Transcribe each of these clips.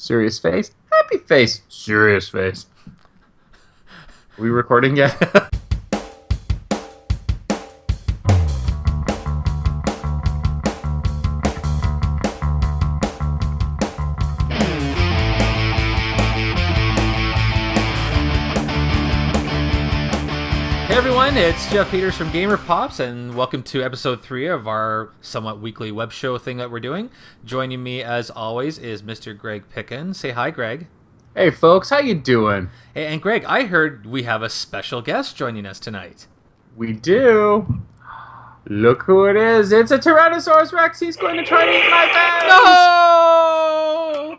Serious face. Happy face. Serious face. Are we recording yet? Hey everyone, it's Jeff Peters from GamerPops, and welcome to episode 3 of our somewhat weekly web show thing that we're doing. Joining me, as always, is Mr. Greg Picken. Say hi, Greg. Hey folks, how you doing? Hey, and Greg, I heard we have a special guest joining us tonight. We do. Look who it is. It's a Tyrannosaurus Rex. He's going to try to eat my face. No!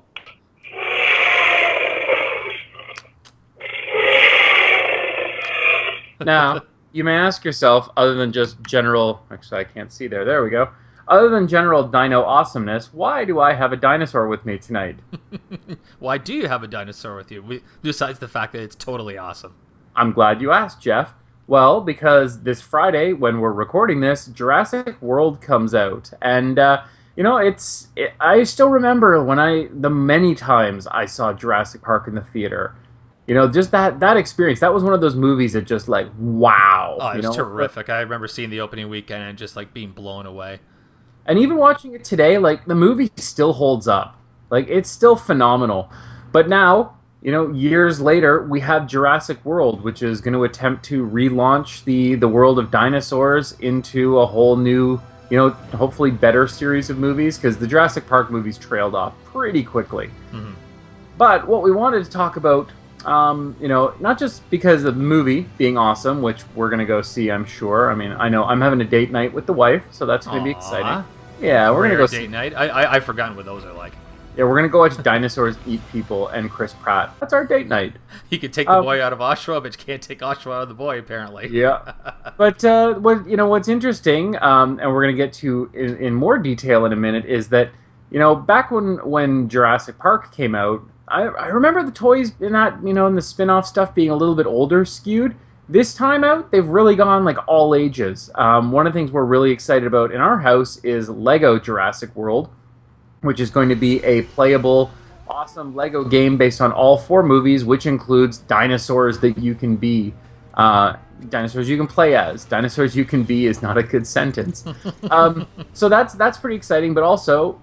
Now, you may ask yourself, other than just general... Actually, I can't see there. There we go. Other than general dino awesomeness, why do I have a dinosaur with me tonight? Why do you have a dinosaur with you, besides the fact that it's totally awesome? I'm glad you asked, Jeff. Well, because this Friday, when we're recording this, Jurassic World comes out. And, I still remember the many times I saw Jurassic Park in the theater. You know, just that experience. That was one of those movies that just, like, wow. Oh, it was terrific. I remember seeing the opening weekend and just, like, being blown away. And even watching it today, like, the movie still holds up. Like, it's still phenomenal. But now, years later, we have Jurassic World, which is going to attempt to relaunch the world of dinosaurs into a whole new, hopefully better series of movies, because the Jurassic Park movies trailed off pretty quickly. Mm-hmm. But what we wanted to talk about, not just because of the movie being awesome, which we're going to go see, I'm sure. I mean, I know I'm having a date night with the wife, so that's going to be exciting. Yeah, we're going to go date night. I've forgotten what those are like. Yeah, we're going to go watch dinosaurs eat people and Chris Pratt. That's our date night. You can take the boy out of Oshawa, but you can't take Oshawa out of the boy, apparently. Yeah. But what's interesting, and we're going to get to in more detail in a minute, is that, back when Jurassic Park came out, I remember the toys in that, in the spin-off stuff being a little bit older skewed. This time out, they've really gone, like, all ages. One of the things we're really excited about in our house is Lego Jurassic World, which is going to be a playable, awesome Lego game based on all 4 movies, which includes dinosaurs that you can be. Dinosaurs you can play as. Dinosaurs you can be is not a good sentence. So that's pretty exciting, but also,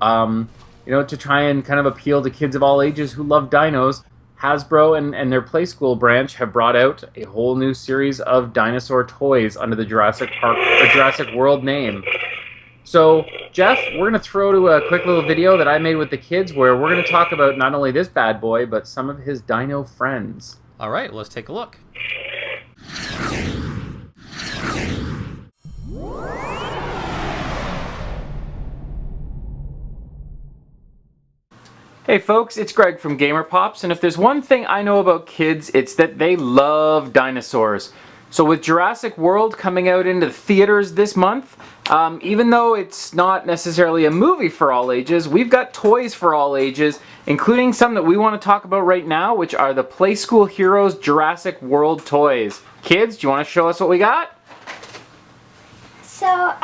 to try and kind of appeal to kids of all ages who love dinos, Hasbro and their Playskool branch have brought out a whole new series of dinosaur toys under the Jurassic World name. So, Jeff, we're going to throw to a quick little video that I made with the kids where we're going to talk about not only this bad boy, but some of his dino friends. All right, let's take a look. Hey folks, it's Greg from GamerPops, and if there's one thing I know about kids, it's that they love dinosaurs. So with Jurassic World coming out into the theaters this month, even though it's not necessarily a movie for all ages, we've got toys for all ages, including some that we want to talk about right now, which are the Playskool Heroes Jurassic World toys. Kids, do you want to show us what we got? So,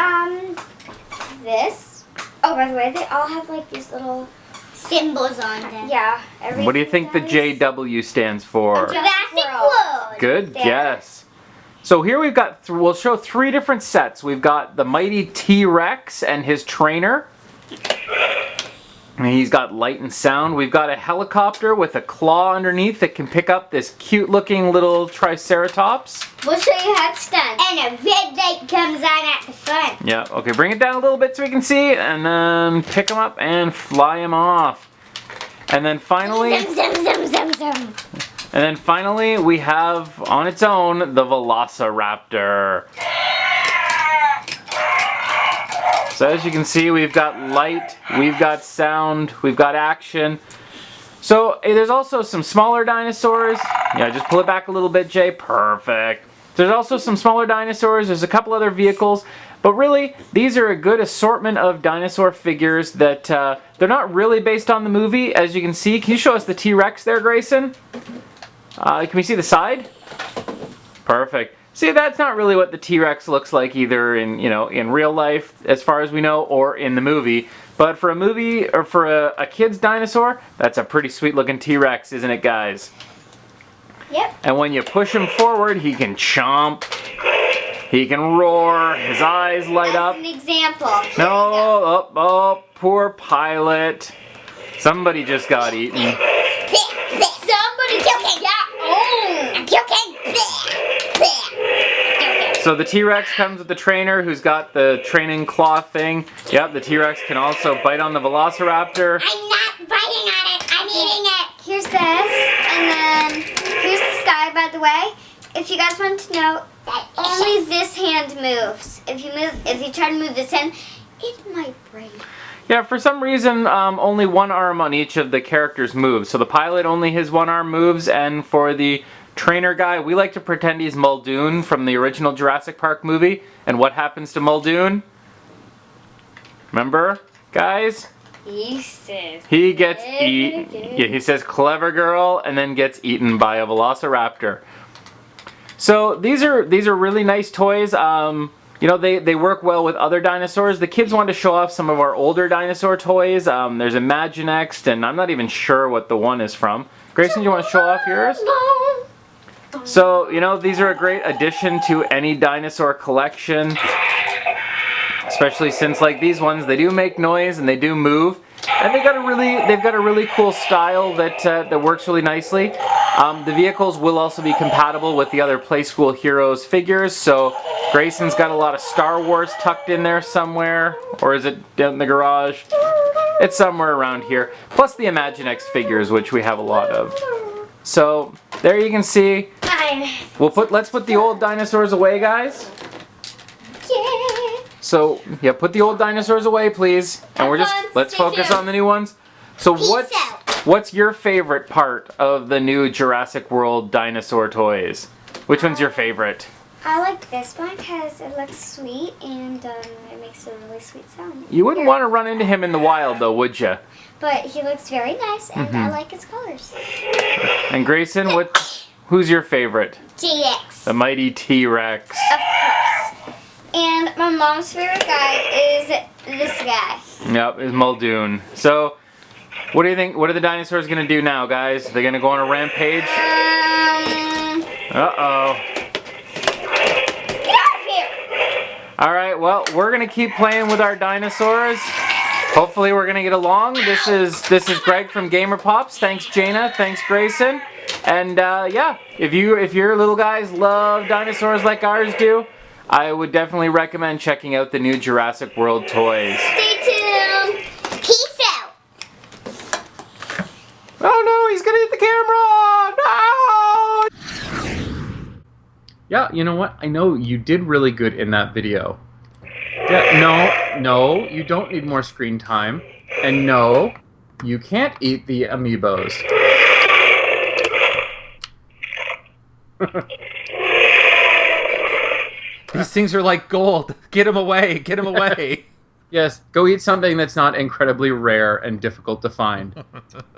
this. Oh, by the way, they all have like these little symbols on them. Yeah. What do you think the JW stands for? Jurassic World. Good There. guess. So here we've got, we'll show 3 different sets. We've got the mighty T-Rex and his trainer. And he's got light and sound. We've got a helicopter with a claw underneath that can pick up this cute looking little Triceratops. We'll show you how it's done. And a red light comes on at the front. Yeah, okay, bring it down a little bit so we can see, and then pick him up and fly him off. And then finally... Zum, zum, zum, zum, zum. And then finally, we have, on its own, the Velociraptor. So as you can see, we've got light, we've got sound, we've got action. So there's also some smaller dinosaurs. Yeah, just pull it back a little bit, Jay. Perfect. There's also some smaller dinosaurs. There's a couple other vehicles. But really, these are a good assortment of dinosaur figures that they're not really based on the movie, as you can see. Can you show us the T-Rex there, Grayson? Can we see the side? Perfect. See, that's not really what the T-Rex looks like either in real life, as far as we know, or in the movie. But for a movie, or for a kid's dinosaur, that's a pretty sweet looking T-Rex, isn't it, guys? Yep. And when you push him forward, he can chomp, he can roar, his eyes light up. As an example. No, oh, poor pilot. Somebody just got eaten. Somebody puking. Yeah. Oh, I'm puking. So the T-Rex comes with the trainer who's got the training claw thing. Yep, the T-Rex can also bite on the Velociraptor. I'm not biting on it. I'm eating it. Here's this, and then here's the sky. By the way, if you guys want to know, only this hand moves. If you try to move this hand, it might break. Yeah, for some reason, only one arm on each of the characters moves. So the pilot, only his one arm moves, and for the trainer guy, we like to pretend he's Muldoon from the original Jurassic Park movie. And what happens to Muldoon? Remember, guys? He says He gets eaten. Yeah, he says clever girl and then gets eaten by a Velociraptor. So these are really nice toys. You know, they work well with other dinosaurs. The kids want to show off some of our older dinosaur toys. There's Imaginext, and I'm not even sure what the one is from. Grayson, do you want to show off yours? So, you know, these are a great addition to any dinosaur collection. Especially since, like these ones, they do make noise and they do move. And they've got a really cool style that works really nicely. The vehicles will also be compatible with the other Playskool Heroes figures. So Grayson's got a lot of Star Wars tucked in there somewhere. Or is it down in the garage? It's somewhere around here. Plus the Imaginext figures, which we have a lot of. So there you can see. Let's put the old dinosaurs away, guys. Yeah. So yeah, put the old dinosaurs away, please. And let's focus on the new ones. So what's your favorite part of the new Jurassic World dinosaur toys? Which one's your favorite? I like this one because it looks sweet and it makes a really sweet sound. You wouldn't want to run into him in the wild, though, would you? But he looks very nice, and I like his colors. And Grayson, who's your favorite? T-Rex. The mighty T-Rex. Of course. And my mom's favorite guy is this guy. Yep, is Muldoon. So, what do you think? What are the dinosaurs gonna do now, guys? They're gonna go on a rampage? Uh-oh. Get out of here! Alright, well, we're gonna keep playing with our dinosaurs. Hopefully we're gonna get along. This is Greg from GamerPops. Thanks Jaina, thanks Grayson. And yeah, if your little guys love dinosaurs like ours do, I would definitely recommend checking out the new Jurassic World toys. Stay tuned. Peace out. Oh no, he's gonna hit the camera! No! Yeah, you know what? I know you did really good in that video. Yeah, no, you don't need more screen time. And no, you can't eat the amiibos. These things are like gold. Get them away. Get them away. Yes, go eat something that's not incredibly rare and difficult to find. All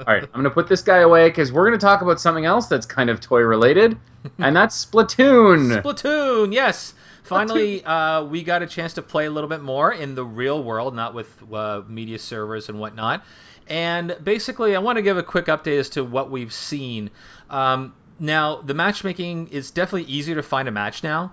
right, I'm going to put this guy away because we're going to talk about something else that's kind of toy related, and that's Splatoon. Splatoon, yes. Finally, we got a chance to play a little bit more in the real world, not with media servers and whatnot. And basically, I want to give a quick update as to what we've seen. Now, the matchmaking is definitely easier to find a match now,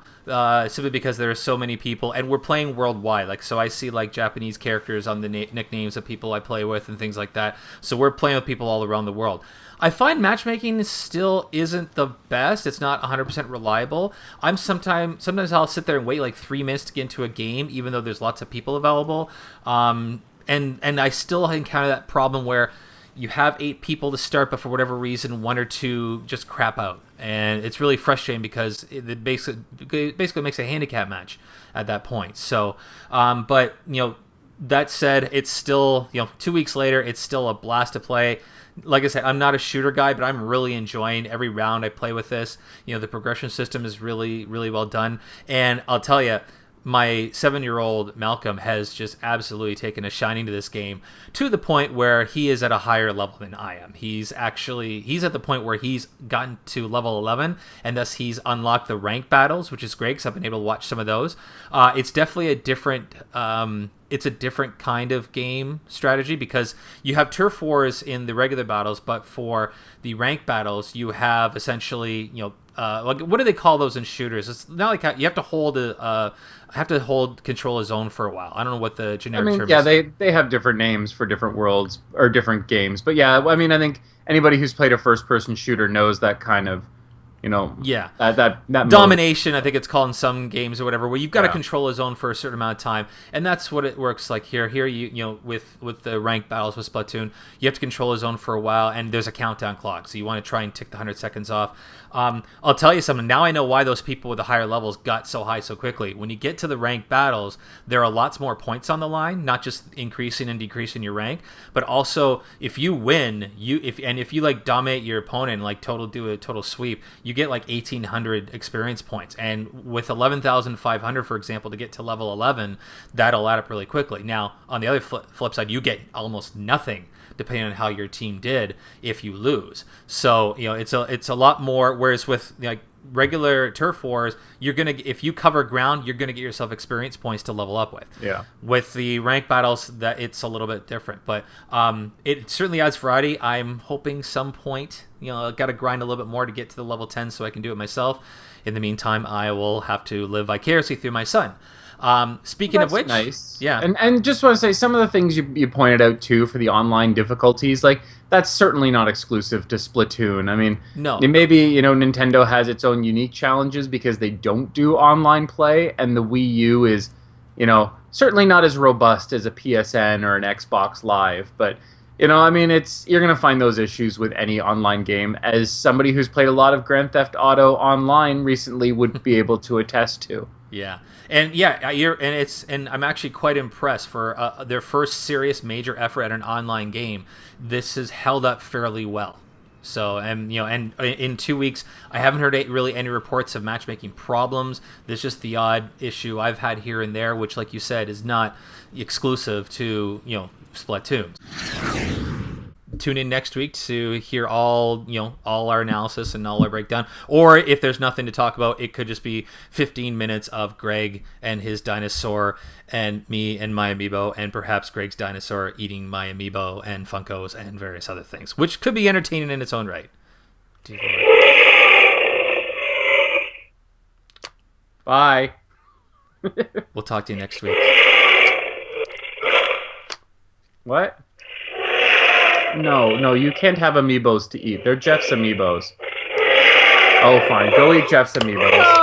simply because there are so many people, and we're playing worldwide. Like, so I see like Japanese characters on the nicknames of people I play with and things like that. So we're playing with people all around the world. I find matchmaking still isn't the best. It's not 100% reliable. Sometimes I'll sit there and wait like 3 minutes to get into a game, even though there's lots of people available. And I still encounter that problem where you have 8 people to start, but for whatever reason, 1 or 2 just crap out. And it's really frustrating because it basically makes a handicap match at that point. So, but, that said, it's still, 2 weeks later, it's still a blast to play. Like I said, I'm not a shooter guy, but I'm really enjoying every round I play with this. The progression system is really, really well done. And I'll tell you, my 7-year-old Malcolm has just absolutely taken a shining to this game, to the point where he is at a higher level than I am. He's at the point where he's gotten to level 11, and thus he's unlocked the rank battles, which is great because I've been able to watch some of those. It's definitely a different it's a different kind of game strategy because you have turf wars in the regular battles, but for the ranked battles, you have essentially, like what do they call those in shooters? It's not like you have to hold control of zone for a while. I don't know what the generic term is. They have different names for different worlds or different games, but yeah, I mean, I think anybody who's played a first-person shooter knows that kind of. That domination, I think it's called in some games or whatever, where you've got to control a zone for a certain amount of time, and that's what it works like here. Here, with the ranked battles with Splatoon, you have to control a zone for a while, and there's a countdown clock, so you want to try and tick the 100 seconds off. I'll tell you something. Now I know why those people with the higher levels got so high so quickly. When you get to the ranked battles, there are lots more points on the line, not just increasing and decreasing your rank, but also if you win, if you like dominate your opponent and like do a total sweep, you get like 1,800 experience points. And with 11,500, for example, to get to level 11, that'll add up really quickly. Now, on the other flip side, you get almost nothing depending on how your team did if you lose. So, it's a lot more, whereas with like regular turf wars, if you cover ground, you're gonna get yourself experience points to level up with. Yeah. With the rank battles, that it's a little bit different, but it certainly adds variety. I'm hoping some point, I got to grind a little bit more to get to the level 10 so I can do it myself. In the meantime, I will have to live vicariously through my son. Speaking of which, nice. Yeah, and just want to say some of the things you pointed out too for the online difficulties, like that's certainly not exclusive to Splatoon. I mean, no, maybe Nintendo has its own unique challenges because they don't do online play, and the Wii U is, certainly not as robust as a PSN or an Xbox Live, but. I mean, you're going to find those issues with any online game, as somebody who's played a lot of Grand Theft Auto online recently would be able to attest to. Yeah. And I'm actually quite impressed for their first serious major effort at an online game. This has held up fairly well. So, and in 2 weeks, I haven't heard really any reports of matchmaking problems. There's just the odd issue I've had here and there, which, like you said, is not exclusive to, Splatoon. Tune in next week to hear all our analysis and all our breakdown. Or if there's nothing to talk about, it could just be 15 minutes of Greg and his dinosaur and me and my amiibo, and perhaps Greg's dinosaur eating my amiibo and Funkos and various other things, which could be entertaining in its own right. Bye. We'll talk to you next week. What? No, you can't have amiibos to eat. They're Jeff's amiibos. Oh, fine. Go eat Jeff's amiibos.